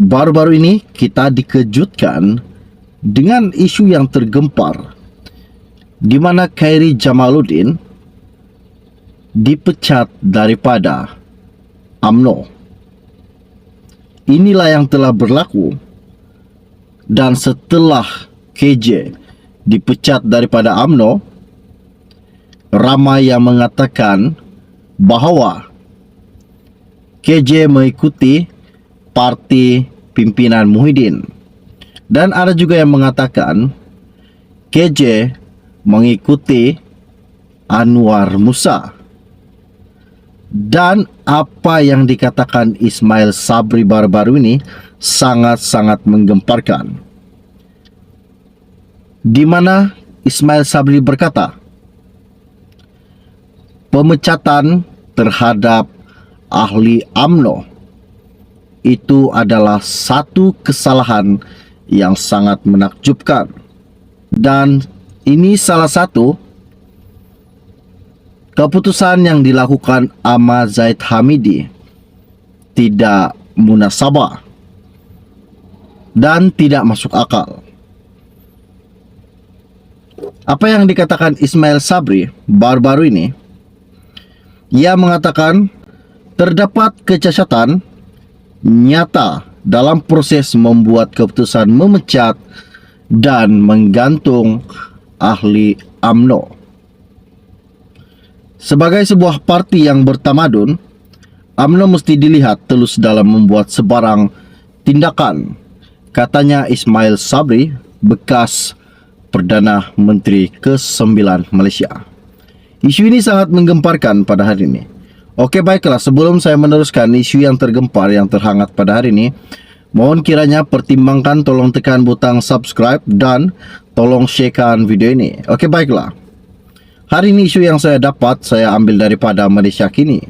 Baru-baru ini kita dikejutkan dengan isu yang tergempar di mana Khairy Jamaluddin dipecat daripada UMNO. Inilah yang telah berlaku, dan setelah KJ dipecat daripada UMNO, ramai yang mengatakan bahawa KJ mengikuti parti pimpinan Muhyiddin, dan ada juga yang mengatakan KJ mengikuti Anwar Musa. Dan apa yang dikatakan Ismail Sabri baru-baru ini sangat-sangat menggemparkan, di mana Ismail Sabri berkata pemecatan terhadap ahli UMNO itu adalah satu kesalahan yang sangat menakjubkan, dan ini salah satu keputusan yang dilakukan Ahmad Zahid Hamidi tidak munasabah dan tidak masuk akal. Apa yang dikatakan Ismail Sabri baru-baru ini, ia mengatakan terdapat kecacatan nyata dalam proses membuat keputusan memecat dan menggantung ahli UMNO. Sebagai sebuah parti yang bertamadun, UMNO mesti dilihat telus dalam membuat sebarang tindakan, katanya Ismail Sabri, bekas Perdana Menteri ke-9 Malaysia. Isu ini sangat menggemparkan pada hari ini. Okey, baiklah, sebelum saya meneruskan isu yang tergempar, yang terhangat pada hari ini, mohon kiranya pertimbangkan tolong tekan butang subscribe dan tolong sharekan video ini. Okey, baiklah. Hari ini isu yang saya dapat, saya ambil daripada Malaysia Kini.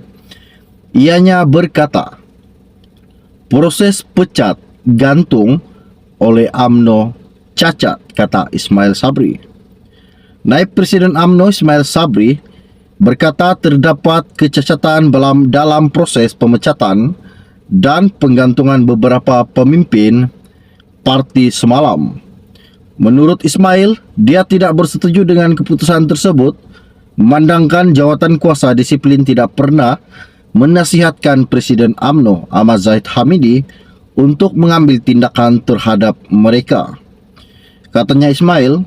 Ianya berkata, proses pecat gantung oleh UMNO cacat, kata Ismail Sabri. Naib Presiden UMNO Ismail Sabri berkata terdapat kecacatan dalam proses pemecatan dan penggantungan beberapa pemimpin parti semalam. Menurut Ismail, dia tidak bersetuju dengan keputusan tersebut, memandangkan jawatan kuasa disiplin tidak pernah menasihatkan Presiden UMNO Ahmad Zahid Hamidi untuk mengambil tindakan terhadap mereka. Katanya Ismail,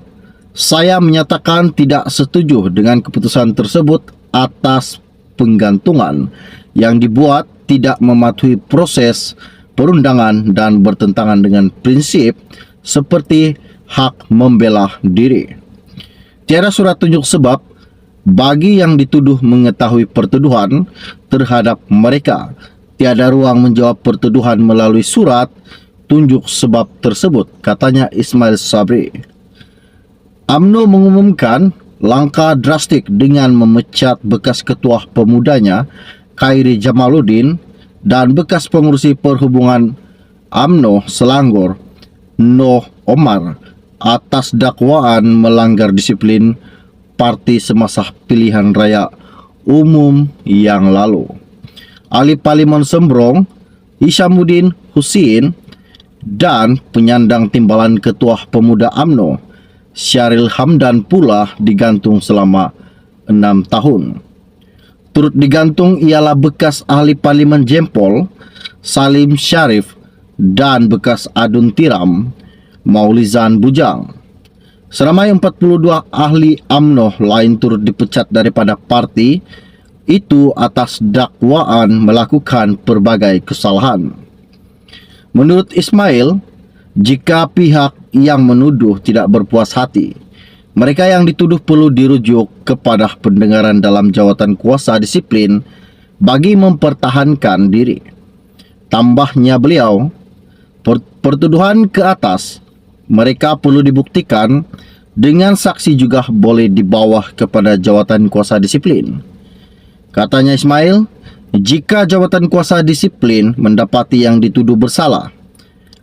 saya menyatakan tidak setuju dengan keputusan tersebut atas penggantungan yang dibuat tidak mematuhi proses perundangan dan bertentangan dengan prinsip seperti hak membela diri. Tiada surat tunjuk sebab bagi yang dituduh mengetahui pertuduhan terhadap mereka. Tiada ruang menjawab pertuduhan melalui surat tunjuk sebab tersebut, katanya Ismail Sabri. UMNO mengumumkan langkah drastik dengan memecat bekas ketua pemudanya Khairy Jamaluddin dan bekas pengurusi perhubungan UMNO Selangor Noh Omar atas dakwaan melanggar disiplin parti semasa pilihan raya umum yang lalu. Ahli Parlimen Sembrong Hishamuddin Hussein dan penyandang timbalan ketua pemuda UMNO Syahril Hamdan pula digantung selama 6 tahun. Turut digantung ialah bekas ahli Parlimen Jempol Salim Sharif dan bekas Adun Tiram Maulizan Bujang. Seramai 42 ahli UMNO lain turut dipecat daripada parti itu atas dakwaan melakukan pelbagai kesalahan. Menurut Ismail, jika pihak yang menuduh tidak berpuas hati, mereka yang dituduh perlu dirujuk kepada pendengaran dalam jawatan kuasa disiplin bagi mempertahankan diri. Tambahnya beliau, pertuduhan ke atas mereka perlu dibuktikan dengan saksi juga boleh dibawa kepada jawatan kuasa disiplin. Katanya Ismail, jika jawatan kuasa disiplin mendapati yang dituduh bersalah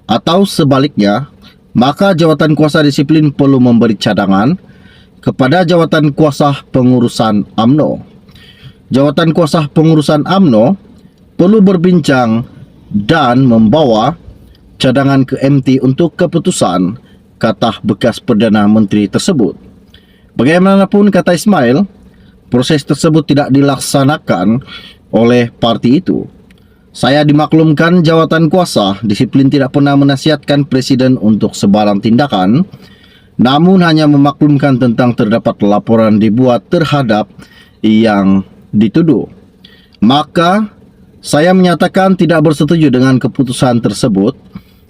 atau sebaliknya, maka jawatan kuasa disiplin perlu memberi cadangan kepada jawatan kuasa pengurusan UMNO. Jawatan kuasa pengurusan UMNO perlu berbincang dan membawa cadangan ke MT untuk keputusan, kata bekas Perdana Menteri tersebut. Bagaimanapun, kata Ismail, proses tersebut tidak dilaksanakan oleh parti itu. Saya dimaklumkan jawatan kuasa, disiplin tidak pernah menasihatkan Presiden untuk sebarang tindakan, namun hanya memaklumkan tentang terdapat laporan dibuat terhadap yang dituduh. Maka, saya menyatakan tidak bersetuju dengan keputusan tersebut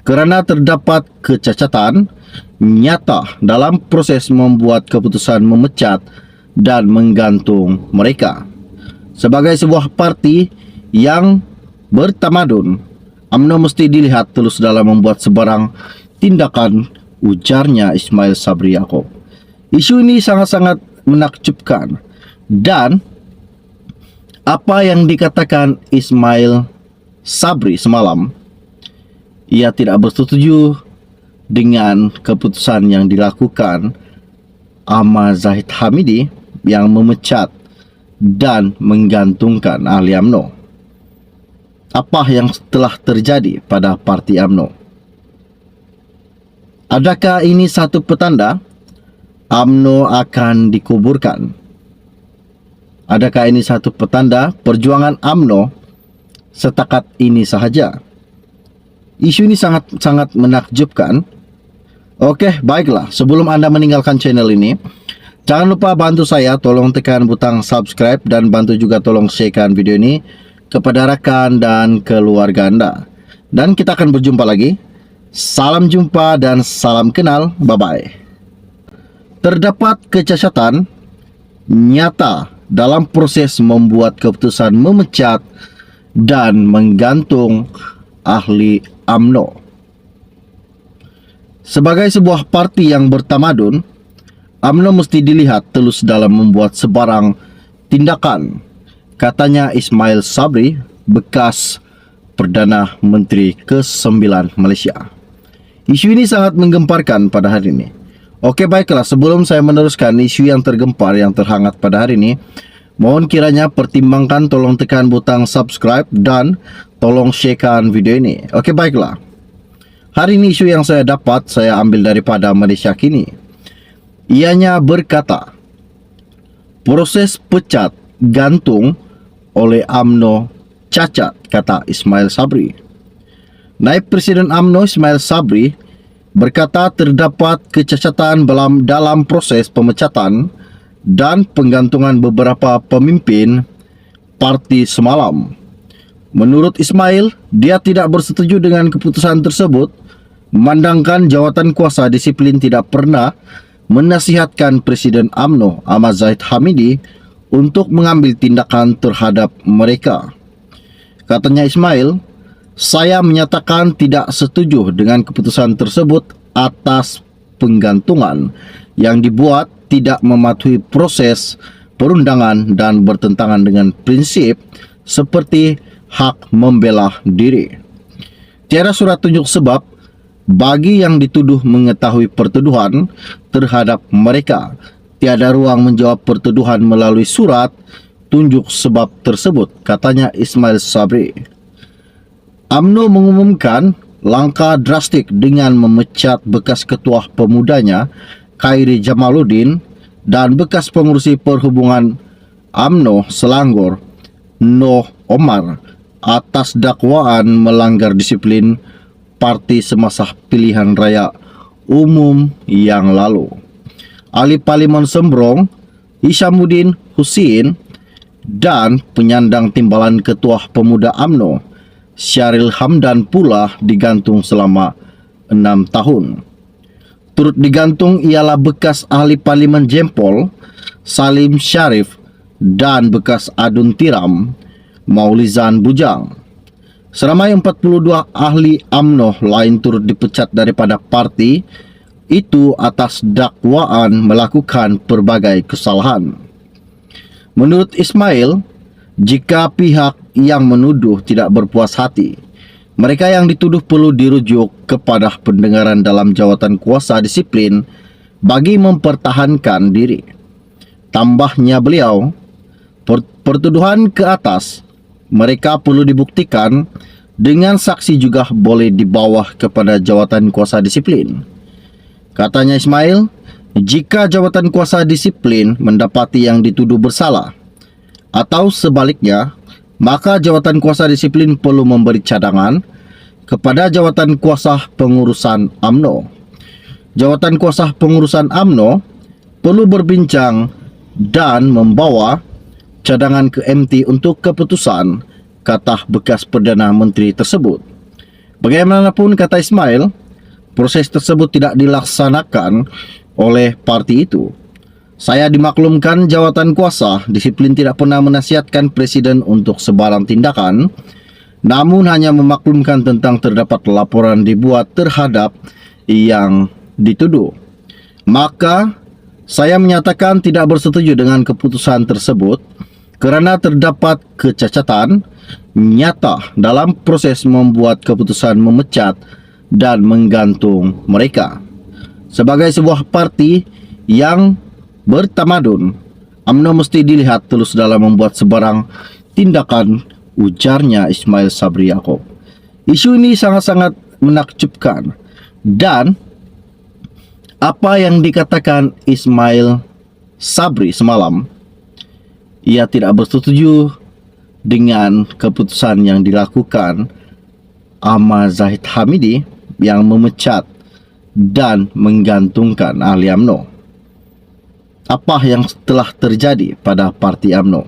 kerana terdapat kecacatan nyata dalam proses membuat keputusan memecat dan menggantung mereka. Sebagai sebuah parti yang bertamadun, UMNO mesti dilihat tulus dalam membuat sebarang tindakan, ujarnya Ismail Sabri Yaakob. Isu ini sangat-sangat menakjubkan, dan apa yang dikatakan Ismail Sabri semalam, ia tidak bersetuju dengan keputusan yang dilakukan Ahmad Zahid Hamidi yang memecat dan menggantungkan ahli UMNO. Apa yang telah terjadi pada parti UMNO? Adakah ini satu petanda UMNO akan dikuburkan? Adakah ini satu petanda perjuangan UMNO setakat ini sahaja? Isu ini sangat menakjubkan. Oke, baiklah. Sebelum Anda meninggalkan channel ini, jangan lupa bantu saya, tolong tekan butang subscribe dan bantu juga tolong sharekan video ini kepada rakan dan keluarga Anda. Dan kita akan berjumpa lagi. Salam jumpa dan salam kenal. Bye-bye. Terdapat kecacatan nyata dalam proses membuat keputusan memecat dan menggantung ahli UMNO. Sebagai sebuah parti yang bertamadun, UMNO mesti dilihat tulus dalam membuat sebarang tindakan, katanya Ismail Sabri, bekas Perdana Menteri ke-9 Malaysia. Isu ini sangat menggemparkan pada hari ini. Oke, baiklah, sebelum saya meneruskan isu yang tergempar, yang terhangat pada hari ini, mohon kiranya pertimbangkan tolong tekan butang subscribe dan tolong sharekan video ini. Oke, baiklah. Hari ini isu yang saya dapat, saya ambil daripada Malaysia Kini. Ianya berkata, proses pecat gantung oleh UMNO cacat, kata Ismail Sabri. Naib Presiden UMNO Ismail Sabri berkata terdapat kecacatan dalam proses pemecatan dan penggantungan beberapa pemimpin parti semalam. Menurut Ismail, dia tidak bersetuju dengan keputusan tersebut, memandangkan jawatan kuasa disiplin tidak pernah menasihatkan Presiden UMNO Ahmad Zahid Hamidi untuk mengambil tindakan terhadap mereka. Katanya Ismail, saya menyatakan tidak setuju dengan keputusan tersebut atas penggantungan yang dibuat tidak mematuhi proses perundangan dan bertentangan dengan prinsip seperti hak membela diri. Tiada surat tunjuk sebab bagi yang dituduh mengetahui pertuduhan terhadap mereka. Tiada ruang menjawab pertuduhan melalui surat tunjuk sebab tersebut, katanya Ismail Sabri. UMNO mengumumkan langkah drastik dengan memecat bekas ketua pemudanya Khairi Jamaluddin dan bekas pengurusi perhubungan UMNO Selangor Noh Omar atas dakwaan melanggar disiplin parti semasa pilihan raya umum yang lalu. Ahli Parlimen Sembrong Hishamuddin Hussein dan penyandang timbalan ketua pemuda UMNO Syaril Hamdan pula digantung selama 6 tahun. Turut digantung ialah bekas ahli Parlimen Jempol Salim Sharif dan bekas Adun Tiram Maulizan Bujang. Seramai 42 ahli UMNO lain turut dipecat daripada parti itu atas dakwaan melakukan pelbagai kesalahan. Menurut Ismail, jika pihak yang menuduh tidak berpuas hati, mereka yang dituduh perlu dirujuk kepada pendengaran dalam jawatan kuasa disiplin bagi mempertahankan diri. Tambahnya beliau, pertuduhan ke atas, mereka perlu dibuktikan dengan saksi juga boleh dibawa kepada jawatan kuasa disiplin. Katanya Ismail, jika jawatan kuasa disiplin mendapati yang dituduh bersalah atau sebaliknya, maka jawatan kuasa disiplin perlu memberi cadangan kepada jawatan kuasa pengurusan UMNO. Jawatan kuasa pengurusan UMNO perlu berbincang dan membawa cadangan ke MT untuk keputusan, kata bekas Perdana Menteri tersebut. Bagaimanapun, kata Ismail, proses tersebut tidak dilaksanakan oleh parti itu. Saya dimaklumkan jawatan kuasa disiplin tidak pernah menasihatkan Presiden untuk sebarang tindakan, namun hanya memaklumkan tentang terdapat laporan dibuat terhadap yang dituduh. Maka saya menyatakan tidak bersetuju dengan keputusan tersebut kerana terdapat kecacatan nyata dalam proses membuat keputusan memecat dan menggantung mereka. Sebagai sebuah parti yang bertamadun, UMNO mesti dilihat tulus dalam membuat sebarang tindakan, ujarnya Ismail Sabri Yaakob. Isu ini sangat-sangat menakjubkan, dan apa yang dikatakan Ismail Sabri semalam, ia tidak bersetuju dengan keputusan yang dilakukan Ahmad Zahid Hamidi yang memecat dan menggantungkan ahli UMNO. Apa yang telah terjadi pada parti UMNO?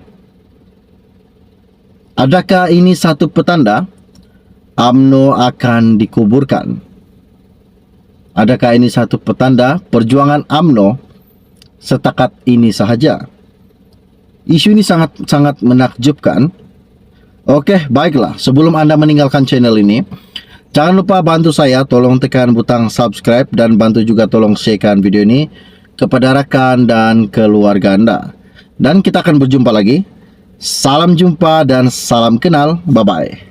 Adakah ini satu petanda UMNO akan dikuburkan? Adakah ini satu petanda perjuangan UMNO setakat ini sahaja? Isu ini sangat menakjubkan. Oke, baiklah. Sebelum Anda meninggalkan channel ini, jangan lupa bantu saya, tolong tekan butang subscribe dan bantu juga tolong sharekan video ini kepada rakan dan keluarga Anda. Dan kita akan berjumpa lagi. Salam jumpa dan salam kenal. Bye-bye.